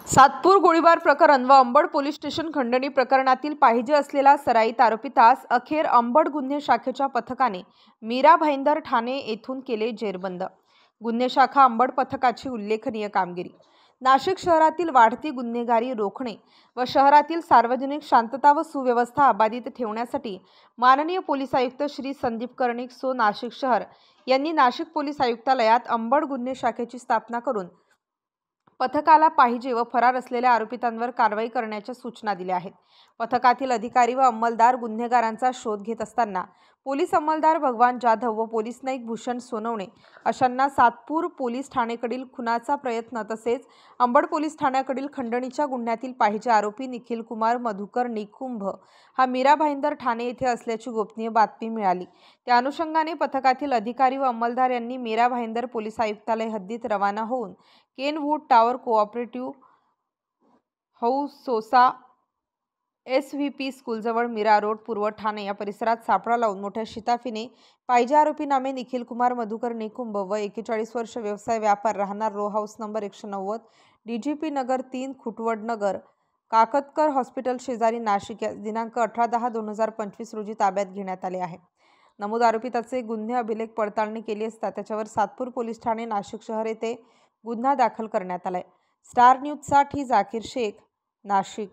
सातपूर गोळीबार प्रकरण व अंबड पोलीस स्टेशन खंडणी प्रकरणातील पाहिजे असलेला सराईत आरोपितास अखेर अंबड गुन्हे शाखेच्या पथकाने मीरा भाईंदर ठाणे येथून केले जेरबंद। गुन्हे शाखा अंबड पथकाची उल्लेखनीय कामगिरी। नाशिक शहरातील वाढती गुन्हेगारी रोखणे व शहरातील सार्वजनिक शांतता व सुव्यवस्था अबाधित ठेवण्यासाठी माननीय पोलीस आयुक्त श्री संदीप कर्णिक सो नाशिक शहर यांनी नाशिक पोलीस आयुक्तालयात अंबड गुन्हे शाखेची स्थापना करून पथकाला पाहिजे व फरार असलेल्या आरोपितांवर कारवाई करण्याच्या सूचना दिल्या आहेत। पथकातील अधिकारी व अंमलदार गुन्हेगारांचा शोध घेत असताना पोलीस अंमलदार भगवान जाधव व पोलीस नाईक भूषण सोनवणे अशांना सातपूर पोलीस ठाण्याकडील खुनाचा प्रयत्न तसेच अंबड पोलीस ठाण्याकडील खंडणीच्या गुन्ह्यातील पाहिजे आरोपी निखिल कुमार मधुकर निकुंभ हा मीरा भाईंदर ठाणे येथे असल्याची गोपनीय बातमी मिळाली। त्या अनुषंगाने पथकातील अधिकारी व अंमलदार यांनी मीरा भाईंदर पोलीस आयुक्तालय हद्दीत रवाना होऊन केनवूड टावर कोऑपरेटिव्ह हाऊस सोसा SVP स्कूलजवळ मीरा रोड पूर्व ठाणे या परिसरात सापळा लावून मोठ्या शिताफीने पाहिजे आरोपी नामे निखिल कुमार मधुकर निकुंभ व 41 वर्ष व्यवसाय व्यापार राहणार रो हाऊस नंबर 190 DGP नगर 3 खुटवड नगर काकतकर हॉस्पिटल शेजारी नाशिक या दिनांक 18/10/2025 रोजी ताब्यात घेण्यात आले आहे। नमूद आरोपिताचे गुन्हे अभिलेख पडताळणी केली असता त्याच्यावर सातपूर पोलीस ठाणे नाशिक शहर येथे गुन्हा दाखल करण्यात आलाय। स्टार न्यूजसाठी जाकीर शेख, नाशिक।